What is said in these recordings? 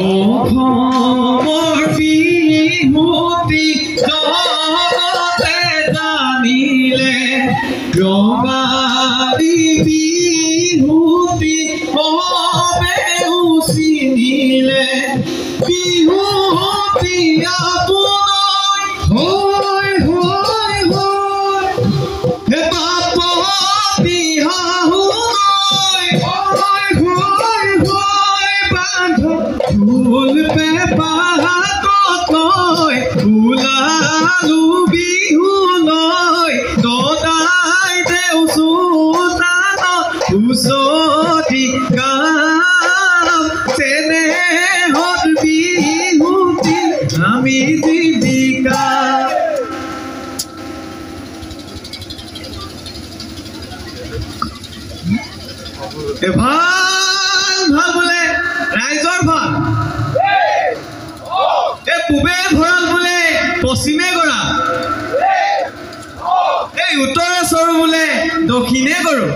অসমৰ বিহুতি জগতে জানিলে ৰঙালী বিহুতি সবেও চিনিলে বিহুতি আপোনাৰ হয় হয় হয় হে বাপতি শাহু হয় হয় হয় বান্ধ ফুল পেপাহতকৈ ওলালো বিহুলৈ দদাই দেও চোতাল উচতি কাম চেনেহত বিহুতি আমি জীৱিকা ভাল ভাল বোলে ৰাইজৰ ভাল পূবে ভঁৰাল বোলে পশ্চিমে গৰা এই উত্তৰে চৰু বোলে দক্ষিণে গৰু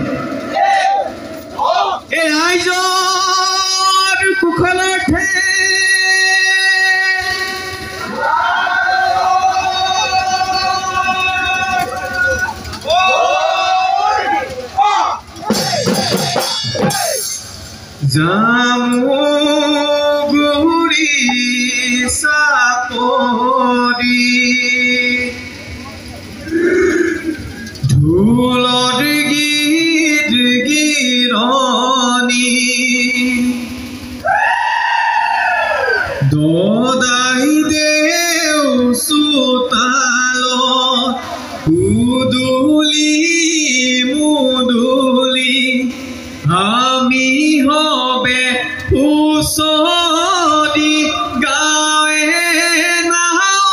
এই ৰাইজৰ কুশলাৰ্থে জামুগুৰি চাপৰি ঢোলৰ গীত গিৰণি দদাই দেও চোতালত উদুলি মুদুলি আমি হবে উচদি গাৱে নাৱৈ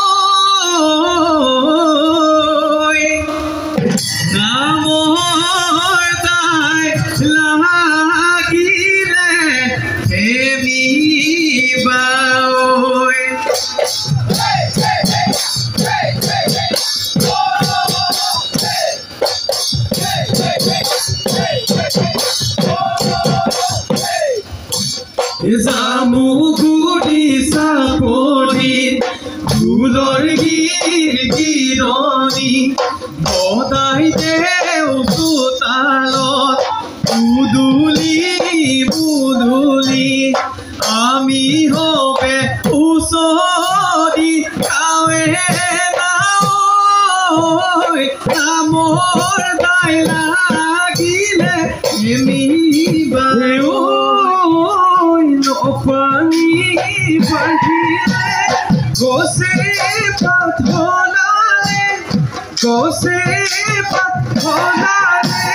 নামৰ তাই লাগিলে থেমিবাঐ জামুগুৰি চাপৰিত ঢোলৰ গীত গিৰণি দদাই দেও চোতালত উদুলি মুদুলি আমি হবে উচদি গাৱে নাৱৈ নামৰ দাই লাগিলে থেমিবাঐ পানী বাঢ়িলে গছে পাথলালে গছে পাথলালে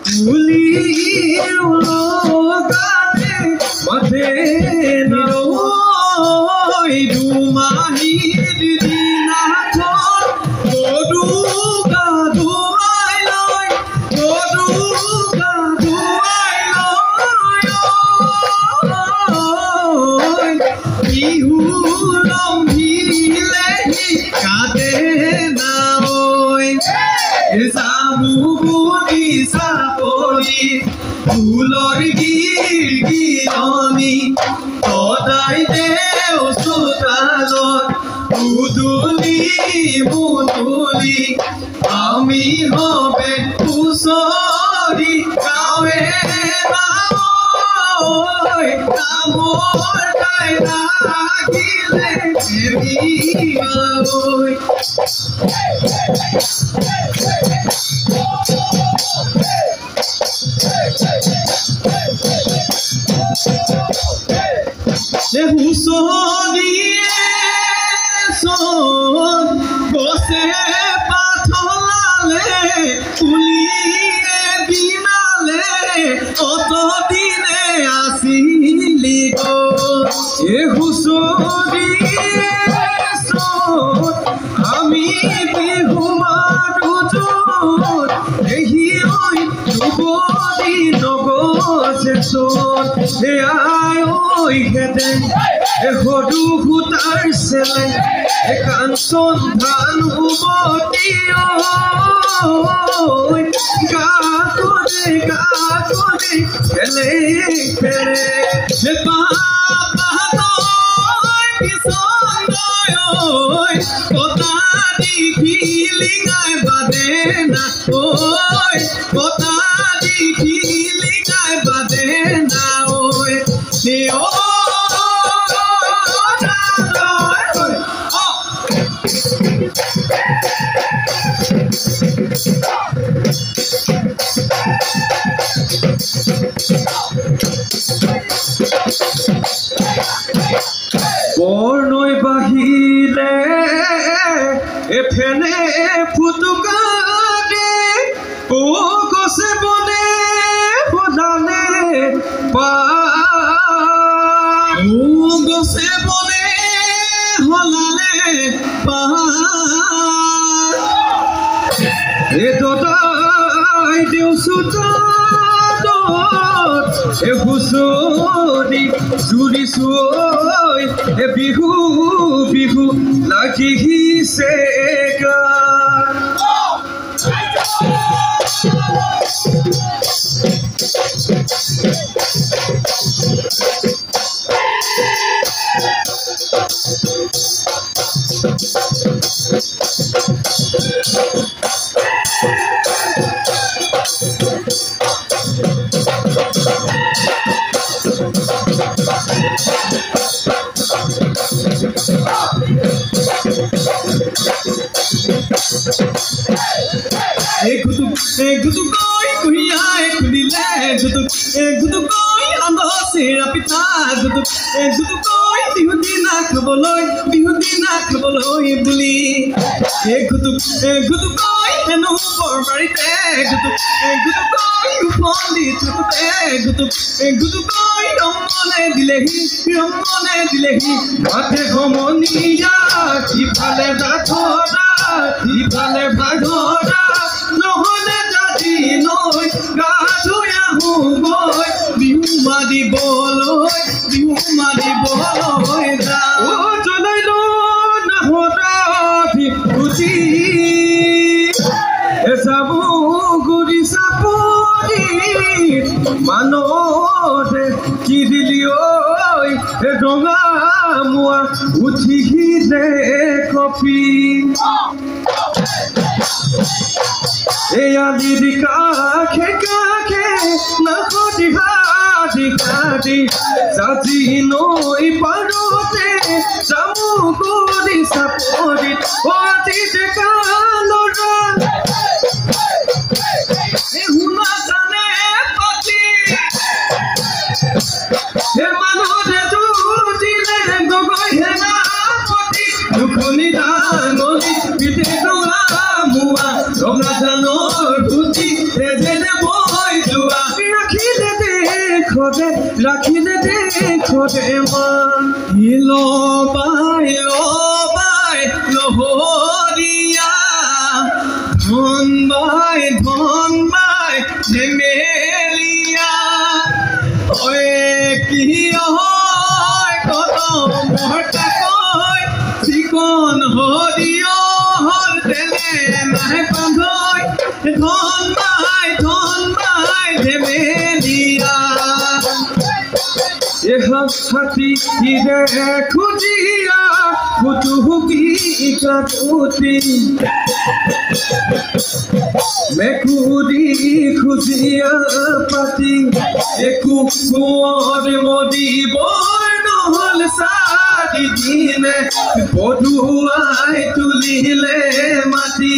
পুলি লগালে মাথে নৈ দুমাহীৰ দিনাখন গৰু গা ধুৱাই লয় গৰু বিহু ৰঙিলেহি কাটে নাৱৈ জামুগুৰি চাপৰি ঢোলৰ গীত গিৰণি দদাই দেও চোতালত উদুলি মুদুলি আমি হবে উচদি গাৱে নাৱৈ নামৰ তাই লাগিলে থেমিবাঐ হুঁচৰিয়ে চোন গছে পাথলালে পুলিয়ে বিনালে অতদিনে আছিলি হুঁচৰিয়ে চোন আমি বিহু মাৰোঁ এহি দুবৰি নগছে চোন আই ঐ হেঁতে সৰু সূতাৰ চেলে কাঞ্চন ধান উমতি গা কৰে খেলে খেলে কটা দেখিলি গাই বাদে না কটা দেখিলি গাই বাদে না বৰ্ণই বাহিৰে এফেনে ফুটুকাৰে গছে বনে সদানে গছে বনে সলালে দদাই দেউচোতা হুঁচৰি জুৰিছো বিহু বিহু লাগিছে গান গুটুকৈ কুহিয়াই খুলিলে গুটুকৈ চিৰা পিঠা গুটুকৈ বিহু দিনা খাবলৈ বুলি গুটুকৈ হেনো বৰবাৰীতে গুটুকৈ উফন্দি থাকোঁতে গুটুকৈ ৰমনে দিলেহি মাতে সমনীয়া ইফালে ভাগৰা নহলে জাতি নৈ গা ধুই আহোঁ গৈ বিহু মাৰিবলৈ জনাই নাহৰি গুটি চাবু গুৰি চাপৰি মানতে কি দিলি ৰঙা মোৱা উঠিলে কপি আলিৰ কাষে নাহদি হাদি জাজি নৈ পাৰতে জামু গুৰি চাপৰিত আজি ডেকা ল'ৰা শুনা জানে পাতি মানুহতে যুঁজিলে গগৈ হেনা পতি দুখনি ডাঙলি পিঠে ডোঙা মোৱা ৰঙা জানৰ ধুতি যেনে বৈ যোৱা ৰাখিলে দেখতে মান লবাই লহৰীয়া ধন বাই ধেমেলীয়া কি হয় কত মহতাকৈ চিকন হৰিয় হল তেনে নাহে বান্ধৈ ধন বাই ধেমেলীয়া হাতী খুজিয়া ফুটুকি কাকুতি মেকুৰী খুজিয়া পাতি একো কোঁৱৰ মদিব নহল চাৰি দিনে পদুৱাই তুলিলে মাটি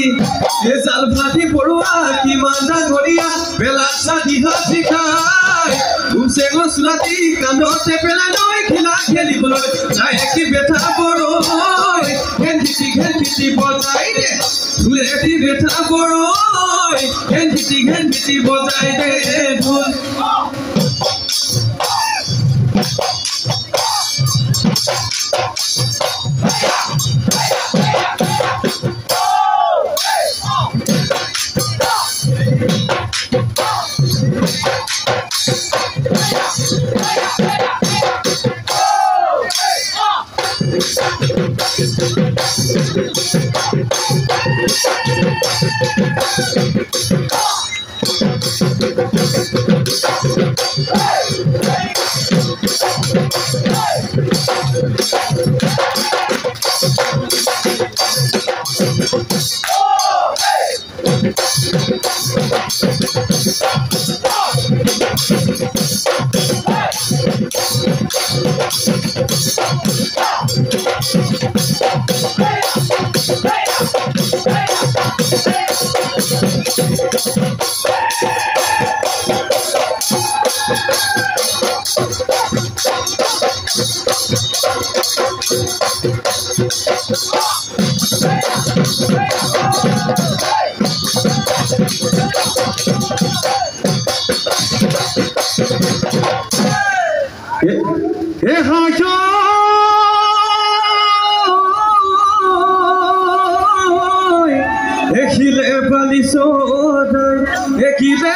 জাল ভাটি পৰুৱা কিমান ডাঙৰীয়া বেলা চাদি হাতি খাই চেঙচ ৰাতি কান্ধতে পেলাই লৈ খেলিবলৈ নাই কি বেঠা বৰৈ ঘেনঘিটি বজাই দে ধুলেটি বেঠা বৰৈ ঘেনঘিটি বজাই দে ঢোল Ekile balisoday, ekile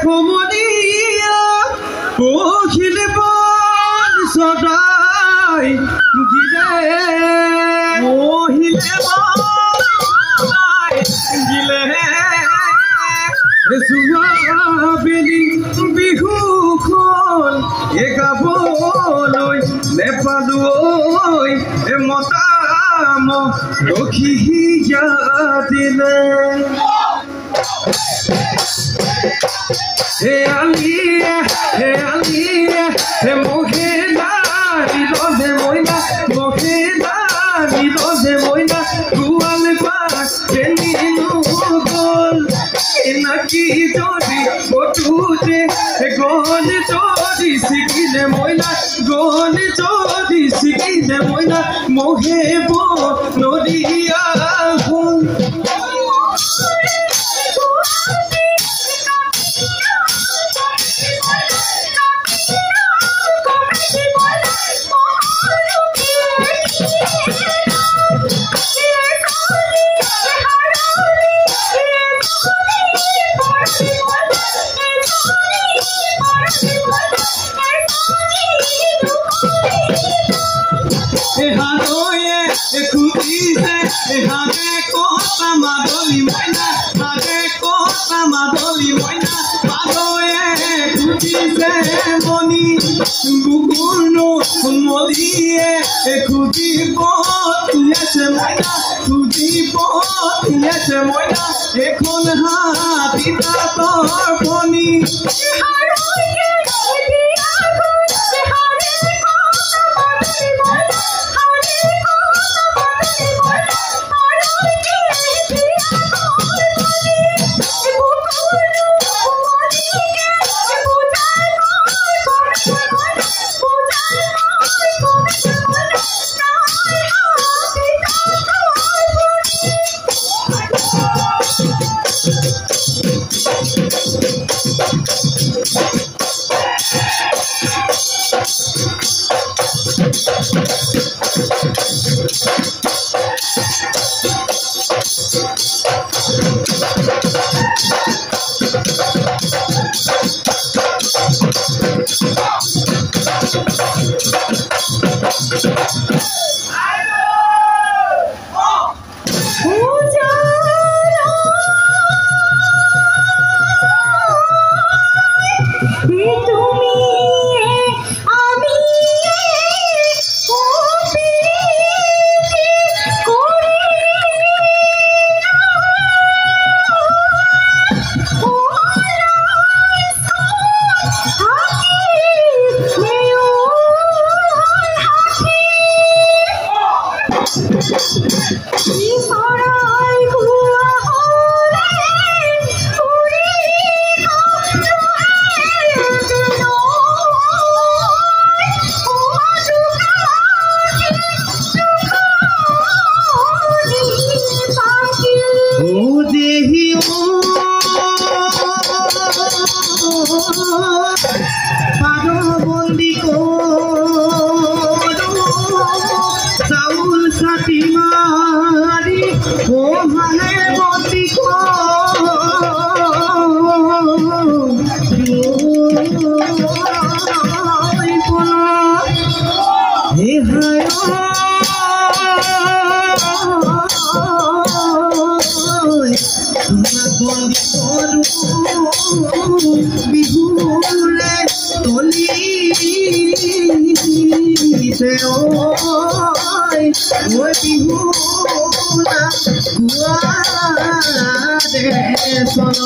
komonia, okile balisoday, gile, ohile balisoday, gile, esuwa beli bihu khol, ekaboloy, nepaloy, emotamo, okhiya dile. Hey Aliye, mohela, nido de moina, mohela, nido de moina, gual pa, keninu gol, enaki jodi, otute, gol jodi, sikile moina, gol jodi, sikile moina, mohebo, nodiya gol. Bihu পিছে ঐ বিহু না গোৱা দে চন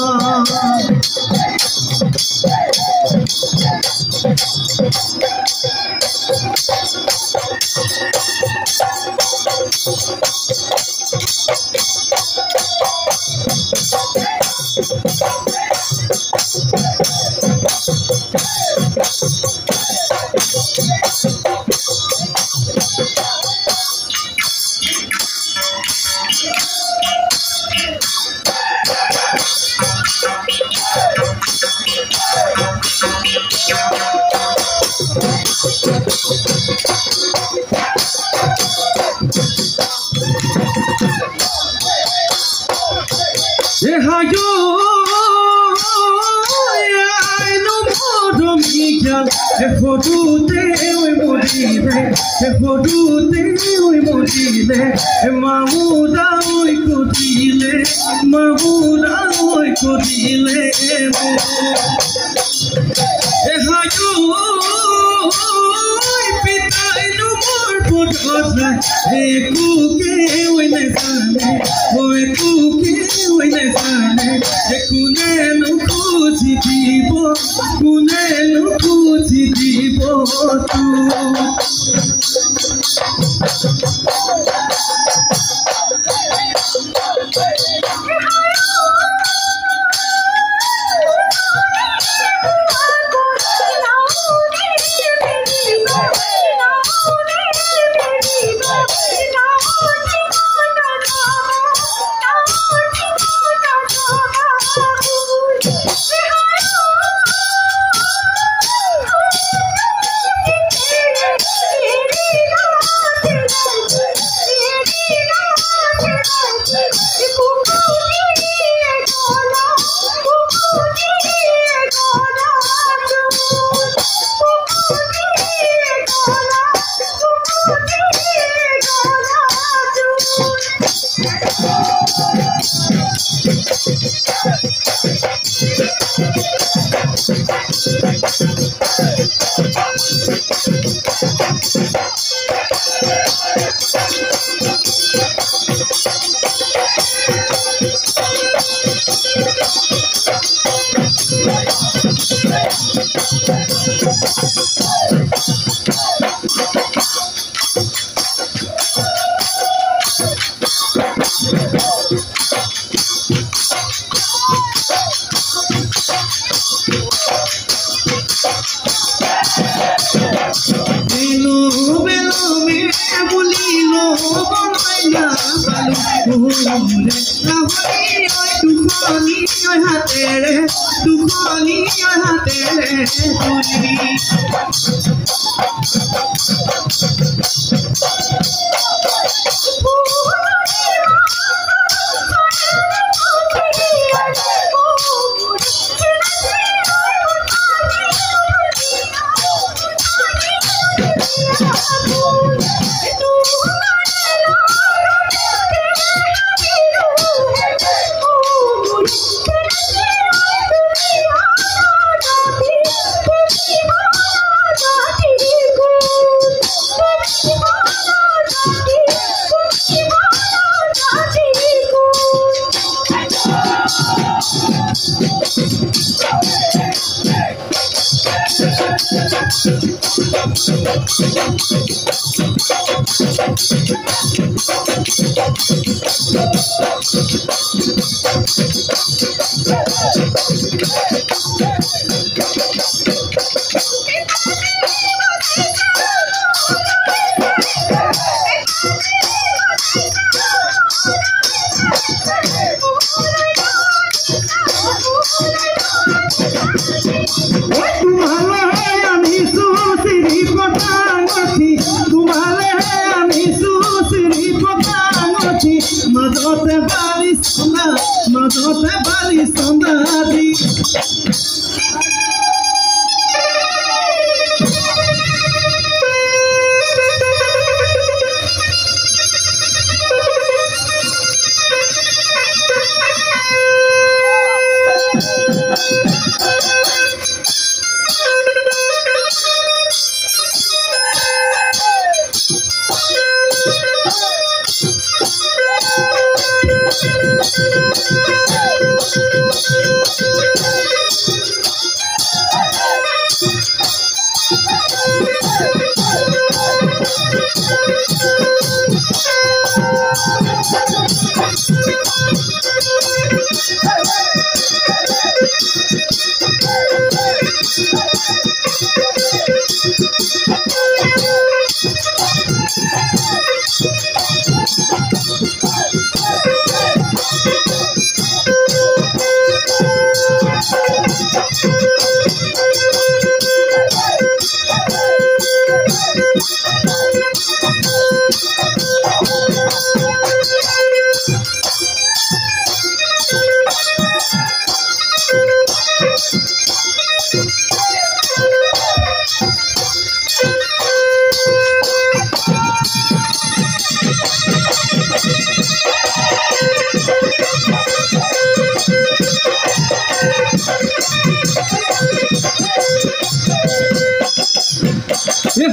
Fodute oi modile Mahuda oi kutile Hayo pitai no mor podotla Ekuke oi nesane Kunenu kujitibo tu Mazote bali sondadi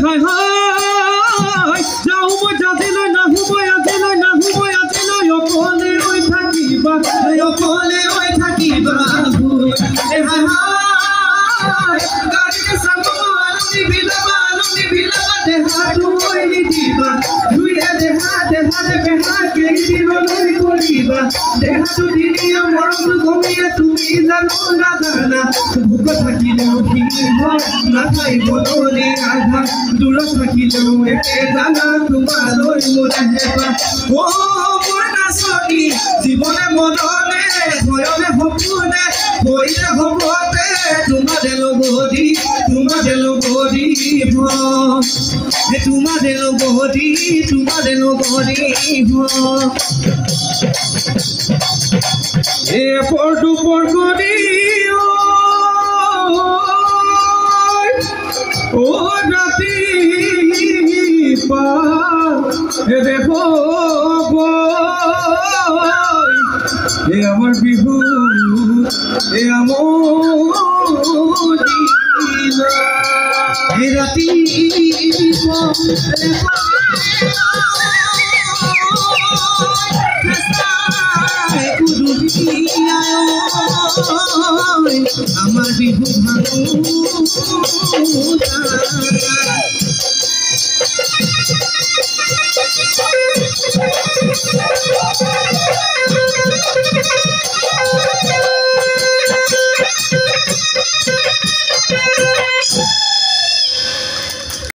হাই হাই যাও মই যাদিলৈ নাহুবই আজিলৈ নাহুবই আজিলৈ অকলে হৈ থাকিবা হাই হাই গাড়ীকে চাব আলনি বিলাবা দেহাটো হৈ নিদিবা দুয়ে দেহাতে বেহাকে দিনলৈ কৰিবা দেহাটো দিনিয়া মৰমটো গমিয়ে তুমি জানো নাজানা ভোক থাকিলেও খিনিব নাখাইবলৈ আধা দূৰত থাকিলেও একে জানা তোমালৈ মোৰ হেঁপা মোৰ নাচনি জীৱনে মননে ভয়নে সপোনে কৰিলে হ'বতে তোমাৰে লগৰী এ পৰ কৰি ও ৰাতি পা দেখো এ আমাৰ বিহু এ আমাৰ এ ৰাতি আমাৰ বিহু ভাঙো